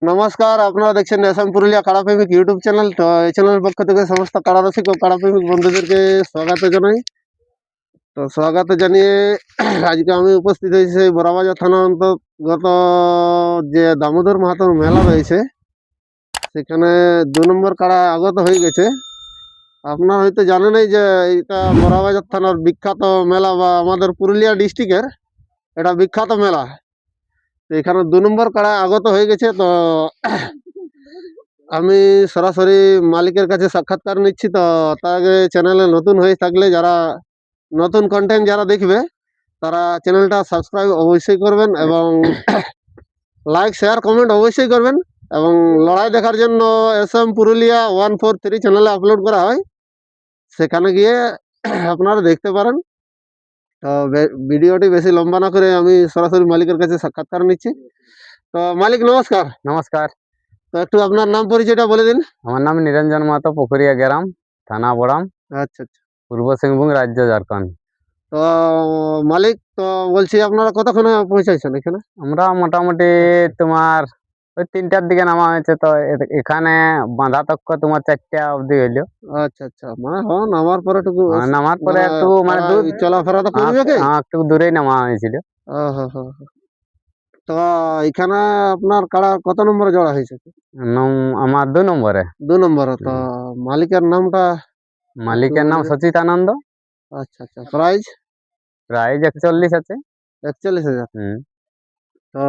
নমস্কার, আপনারা দেখছেন আসাম পুরুলিয়া কাড়া প্রেমিক ইউটিউব চ্যানেল। তো এই চ্যানেলের পক্ষ থেকে সমস্ত কাড়া রসিক ও কাড়া প্রেমিক বন্ধুদেরকে স্বাগত জানাই। তো স্বাগত জানিয়ে আজকে আমি উপস্থিত হয়েছি সেই বড়াবাজার থানা অন্তর্গত যে দামোদর মাহাতো মেলা রয়েছে, সেখানে 2 নম্বর কাড়া আগত হয়ে গেছে। আপনারা হয়তো জানেনই যে এটা বড়াবাজার থানার বিখ্যাত মেলা, বা আমাদের পুরুলিয়া ডিস্ট্রিক্টের এটা বিখ্যাত মেলা। তো এখানে 2 নম্বর কাড়া আগত হয়ে গেছে। তো আমি সরাসরি মালিকের কাছে সাক্ষাৎকার নিচ্ছি। তো তার আগে চ্যানেলে নতুন হয়ে থাকলে, যারা নতুন কন্টেন্ট যারা দেখবে, তারা চ্যানেলটা সাবস্ক্রাইব অবশ্যই করবেন এবং লাইক শেয়ার কমেন্ট অবশ্যই করবেন। এবং লড়াই দেখার জন্য এসএম পুরুলিয়া 143 চ্যানেলে আপলোড করা হয়, সেখানে গিয়ে আপনারা দেখতে পারেন। তো ভিডিওটি বেশি লম্বা না করে আমি সরাসরি মালিকের কাছে সাক্ষাৎকার নিচ্ছি। তো মালিক নমস্কার। নমস্কার। তো একটু আপনার নাম পরিচয়টা বলে দিন। আমার নাম নিরঞ্জন মাহাতো, পুকুরিয়া গ্রাম, থানা বড়াম, আচ্ছা আচ্ছা। পূর্ব সিংভূম, রাজ্য ঝাড়খণ্ড। তো মালিক, তো বলছি আপনারা কতক্ষণে পৌঁছাইছেন এখানে? আমরা মোটামুটি তোমার ওই 3টার দিকে নামা হয়েছে। তো এখানে বাঁধা তক্ক তোমার 4টা অবধি হইলো। আচ্ছা আচ্ছা, মানে হ্যাঁ নামার পরে একটু নামার পরে মানে একটু মানে দূর চলাফেরা তো করবে কি? একটু দূরেই নামা হয়েছিল। তো এখানে আপনার কাড়া কত নম্বরে জোড়া হয়েছে? আমার 2 নম্বরে। 2 নম্বরে। তো মালিকের নামটা? মালিকের নাম সচিতানন্দ। আচ্ছা আচ্ছা। প্রাইস? প্রাইস 41 আছে। 41,000। তো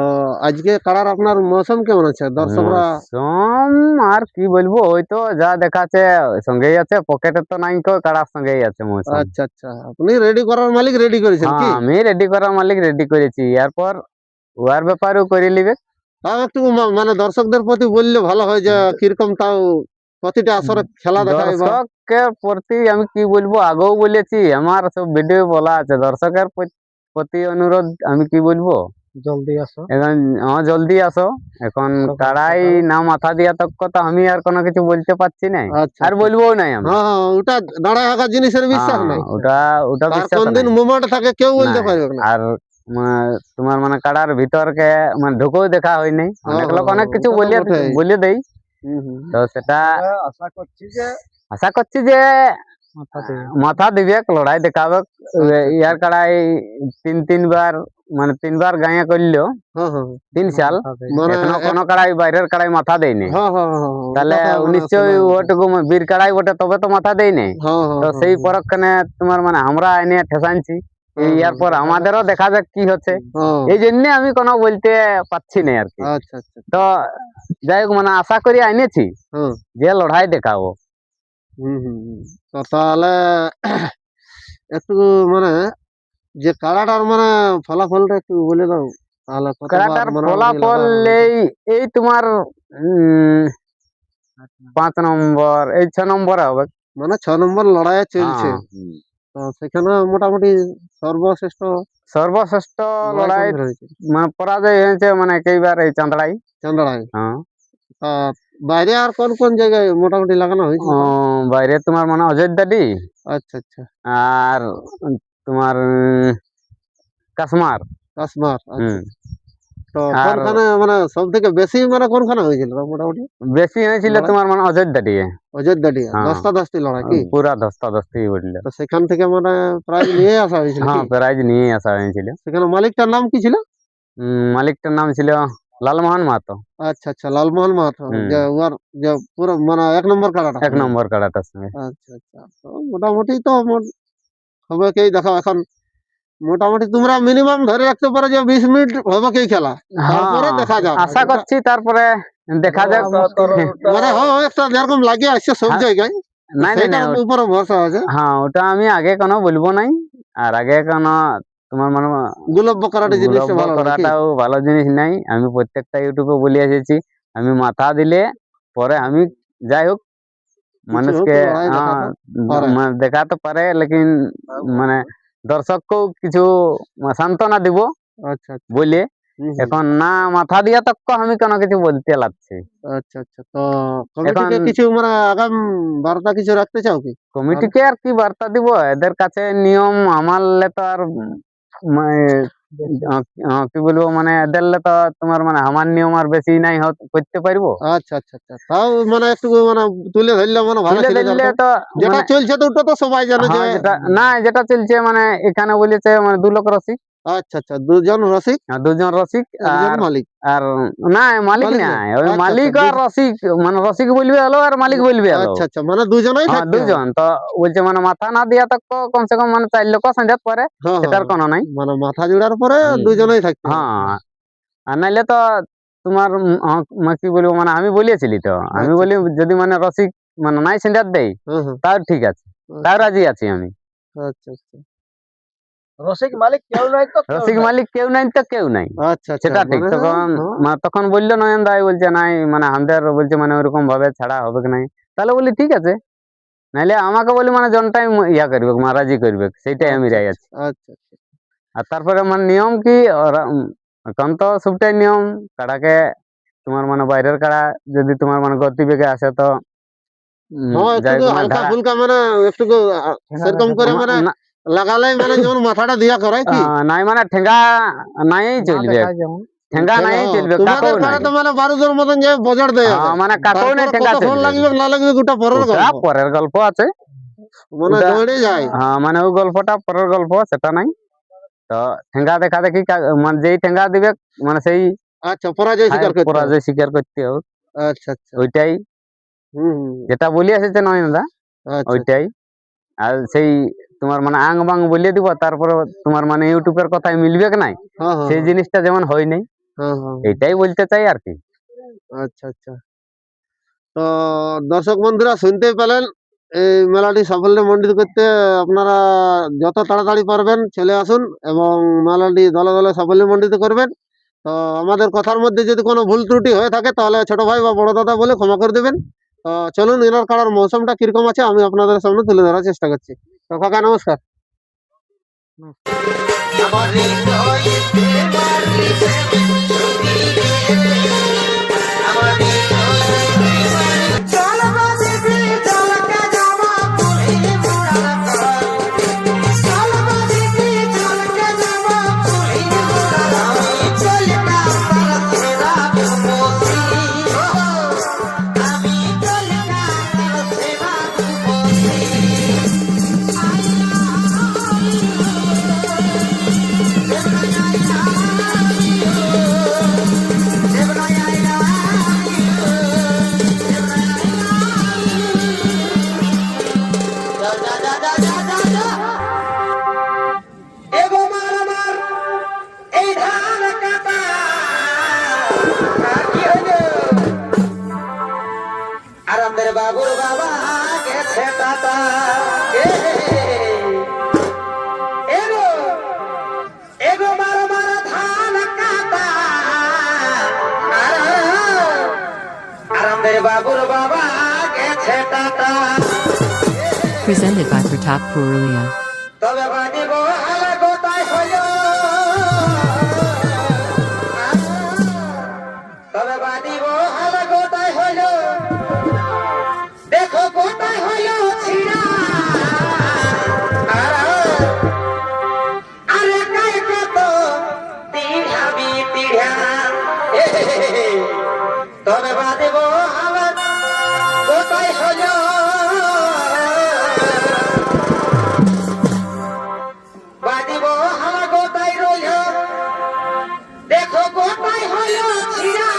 আজকে কাড়ার আপনার মৌসুম কেমন আছে? দর্শকরা মৌসুম আর কি বলবো, ওই তো যা দেখাচ্ছে সঙ্গেই আছে, পকেটে তো নাই, কাড়ার সঙ্গেই আছে মৌসুম। আচ্ছা আচ্ছা, আপনি রেডি করার মালিক রেডি করেছেন কি? হ্যাঁ, আমি রেডি করার মালিক রেডি করেছি, এরপর ওয়ার ব্যাপারেও করে নিবে। তাও একটু মানে দর্শকদের প্রতি বললে ভালো হয়, যে কিরকম তাও প্রতিটা আসরে খেলা দেখায় বা দর্শকের প্রতি আমি কি বলবো, আগেও বলেছি, আমার সব ভিডিও বলা আছে, দর্শকের প্রতি অনুরোধ আমি কি বলবো, জলদি আসো। এখন জলদি আসো। এখন কাড়াই না মাথা দিয়া তক কথা আমি আর কোনো কিছু বলতে পারছি না, আচ্ছা আর বলবো নাই আমি। হ্যাঁ, ওটা দাঁড়ায় থাকা জিনিসের বিশ্বাস নাই। ওটা তার বিশ্বাস কোন দিন নাই। মোমেন্ট থাকে কেউ বলতে পারবে না। আর তোমার মানে কাড়ার ভিতরকে মানে ঢুকেও দেখা হয় নাই, অনেক লোক অনেক কিছু বলে দেই। তো সেটা আশা করছি যে মাথা দিবে, লড়াই দেখাবে। ইয়ার কাড়াই 3বার মানে 3বার গায়ে করলো 3 সাল, এখনো কোনো কাড়াই বাইরের কাড়াই মাথা দেয়নি। তাহলে নিশ্চয়ই ওটুকু বীর কাড়াই বটে, তবে তো মাথা দেয় নাই। তো সেই পরক্ষণে তোমার মানে আমরা এনে ঠেসানছি, ইয়ার পর আমাদেরও দেখা যাক কি হচ্ছে। এই জন্য আমি কোনো বলতে পারছি না আর কি। তো যাই হোক, মানে আশা করি আইনেছি যে লড়াই দেখাবো। তো তাহলে একটু মানে যে কাড়াটার মানে ফলাফলটা একটু বলে দাও তাহলে। কাড়াটার ফলাফল এই তোমার 5 নম্বর, এই 6 নম্বরে হবে, মানে 6 নম্বর লড়াই চলছে। তো সেখানে মোটামুটি সর্বশ্রেষ্ঠ লড়াই মানে পরাজয় হয়েছে মানে এইবার এই চাঁদড়াই। বাইরে আর কোন কোন জায়গায় মোটামুটি লাগানো হয়েছে? বাইরে তোমার মানে অযোধ্যাডি, আচ্ছা আচ্ছা, আর তোমার কাশ্মার। তো কোনখানে মানে সব থেকে বেশি মানে কোনখানে হয়েছিল মোটামুটি? বেশি হয়েছিল তোমার মানে অযোধ্যাডি। ধস্তাধস্তি লড়াই কি? পুরা ধস্তাধস্তি বললে। তো সেখান থেকে মানে প্রাইজ নিয়ে আসা হয়েছিল? প্রাইজ নিয়ে আসা হয়েছিল। সেখানে মালিকটার নাম কি ছিল? মালিকটার নাম ছিল লালমোহন মাহাতো। আচ্ছা আচ্ছা, লালমোহন মাহাতো, যে পুরো মানে 1 নম্বর কাড়াটা। 1 নম্বর কাড়াটার সঙ্গে। আচ্ছা আচ্ছা, তো মোটামুটি তো হবে কি দেখো, এখন মোটামুটি তোমরা মিনিমাম ধরে রাখতে পারো যে 20 মিনিট হবে কি খেলা, তারপরে দেখা যাক। আশা করছি তারপরে দেখা যাক। মানে একটা যেরকম লাগে আসছে সব জায়গায়, উপরে ভরসা আছে। ওটা আমি আগে কোনো বলবো নাই, আর আগে কোনো তোমার মানে গুলব্য করাটাও ভালো জিনিস নাই। আমি প্রত্যেকটা ইউটিউবে বলে এসেছি, আমি মাথা দিলে পরে আমি যাই হোক মানুষকে দেখাতে পারে, লেকিন মানে দর্শককেও কিছু সান্ত্বনা দিব বলে এখন না মাথা দিয়া তক আমি কোনো কিছু বলতে লাগছি। আচ্ছা আচ্ছা, তো কমিটিকে কিছু মানে আগাম বার্তা কিছু রাখতে চাও কি? কমিটিকে আর কি বার্তা দিব, এদের কাছে নিয়ম আমারলে তো আর কি বলবো মানে দিলে তো তোমার মানে আমার নিয়ম আর বেশি নাই করতে পারবো। আচ্ছা আচ্ছা আচ্ছা, তাও মানে একটু মানে তুলে ধরলে মানে ভালো তুলে ছিল। দিলে তো যেটা মানে চলছে তো ওটা তো সবাই জানে যে। হ্যাঁ যেটা না যেটা চলছে মানে এখানে বলেছে মানে 2 লক্ষ রসিক, আচ্ছা আচ্ছা, দুজন রসিক, 2 জন রসিক একজন আর মালিক। আর না মালিক মালিক না? নাই, ওই আচ্ছা মালিক আচ্ছা, আর রসিক মানে রসিক বলবে হলো আর মালিক বলবে হলো। আচ্ছা আচ্ছা, মানে দুজনেই হ্যাঁ থাকতে হবে। 2 জন তো বলছে মানে মাথা না দিয়া তো কমসে কম মানে 4 লক্ষ সন্ধ্যা পরে হ্যাঁ হ্যাঁ সেটার হ্যাঁ, কোনো নাই। মানে মাথা জোড়ার পরে হুম, দুজনেই থাকতে হবে। হ্যাঁ আর নাইলে তো তোমার কি বলবো মানে আমি বলেছিলি তো আমি আচ্ছা বলি আচ্ছা, যদি মানে রসিক মানে নাই সেন্টার দেই হ্যাঁ হ্যাঁ, তাও ঠিক আছে, তাও রাজি আছি আমি। আচ্ছা আচ্ছা রসিক মালিক কেউ নাই তো কেউ রসিক নাই। মালিক কেউ নাই তো কেউ নাই, আচ্ছা আচ্ছা, সেটা ঠিক। মানে তখন হ্যাঁ, তখন বললো নয়ন দাই বলছে নাই মানে আমাদের বলছে মানে ওরকম ভাবে ছাড়া হবে কি নাই, তাহলে বলি ঠিক আছে, নাইলে আমাকে বলি মানে জনটাই করবে মানে রাজি করবে সেইটাই আমি আচ্ছা রাই আচ্ছা আছি। আচ্ছা আচ্ছা, আর তারপরে মানে নিয়ম কি এখন তো সবটাই নিয়ম কাড়াকে তোমার মানে বাইরের কাড়া যদি তোমার মানে গতিবেগে আসে তো হ্যাঁ একটু যাই তো মানে হালকা ধারা ফুলকা মানে একটু সেরকম করে মানে না- লাগালেই মানে যেমন মাথাটা দিয়া করে কি। নাই মানে ঠেঙ্গা নাই চলবে, ঠেঙ্গা নাই চলবে, তোমাদের কাকেও কাড়া নাই। তো মানে 12 মতন যে বজার দেয় হবে। মানে কাকেও নাই, তারপরে ঠেঙ্গা কতক্ষণ চলবে, লাগবে না লাগবে গোটা পরের ওটা গল্প, পরের গল্প আছে। মানে ওটা দৌড়ে যায়। হ্যাঁ মানে ওই গল্পটা পরের গল্প, সেটা নাই। তো ঠেঙ্গা দেখা দেখি মানে যেই ঠেঙ্গা দিবে মানে সেই আচ্ছা, পরাজয় স্বীকার করতে হবে। পরাজয় স্বীকার করতে হবে, আচ্ছা আচ্ছা, ওইটাই হুম হুম, যেটা বলি এসেছে নয়নদা আচ্ছা আচ্ছা, ওইটাই। আর সেই তোমার মানে আং বাং বলিয়ে দিব, তারপরে তোমার মানে ইউটিউবের কথায় মিলবে কি নাই হ্যাঁ হ্যাঁ সেই জিনিসটা যেমন হয় নাই, হ্যাঁ হ্যাঁ, এইটাই বলতে চাই আর কি। আচ্ছা আচ্ছা। তো দর্শক বন্ধুরা শুনতেই পেলেন, এই মেলাটি সাফল্যমণ্ডিত করতে আপনারা যত তাড়াতাড়ি পারবেন চলে আসুন এবং মেলাটি দলে দলে সাফল্যমণ্ডিত করবেন। তো আমাদের কথার মধ্যে যদি কোনো ভুল ত্রুটি হয়ে থাকে তাহলে ছোট ভাই বা বড় দাদা বলে ক্ষমা করে দেবেন। তো চলুন এনার কাড়ার মৌসুমটা কিরকম আছে আমি আপনাদের সামনে তুলে ধরার চেষ্টা করছি। তো কাকা নমস্কার। বাবুর বাবা গেছে টাটা, এগো এগো মারো মারো ধান কাটা, আরামদের বাবুর বাবা গেছে tata. Presented by Pratap Purulia. তবে বানিব হালা গোটাই হইল, তবে বানিব হালা গোটাই হইল, দেখো গোটাই হইল ছিড়া, আরে কাই কত তিড়াবি তিড়া, তবে বানিব হালা গোটাই হইল, বাদিব হাওয়া গোটাই রইল, দেখো গোটাই হইল ছিড়া,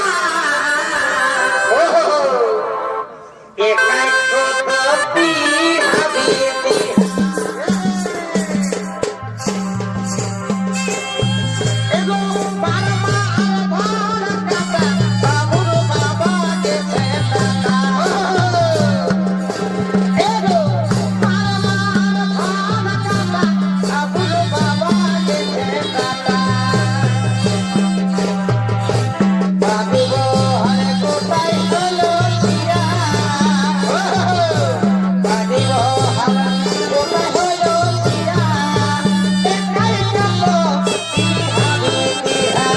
একাই কত পিড়াবি এগো বারমা আর ভার কাটা, বাবুর বাবা গেছে টাটা, এগো বারমা আর ভার কাটা, বাবুর বাবা গেছে টাটা, বাদিব হরে গোটাই হইল ছিড়া, বাদিব হরে গোটাই হইল ছিড়া, একাই কত পিড়াবি পিড়া,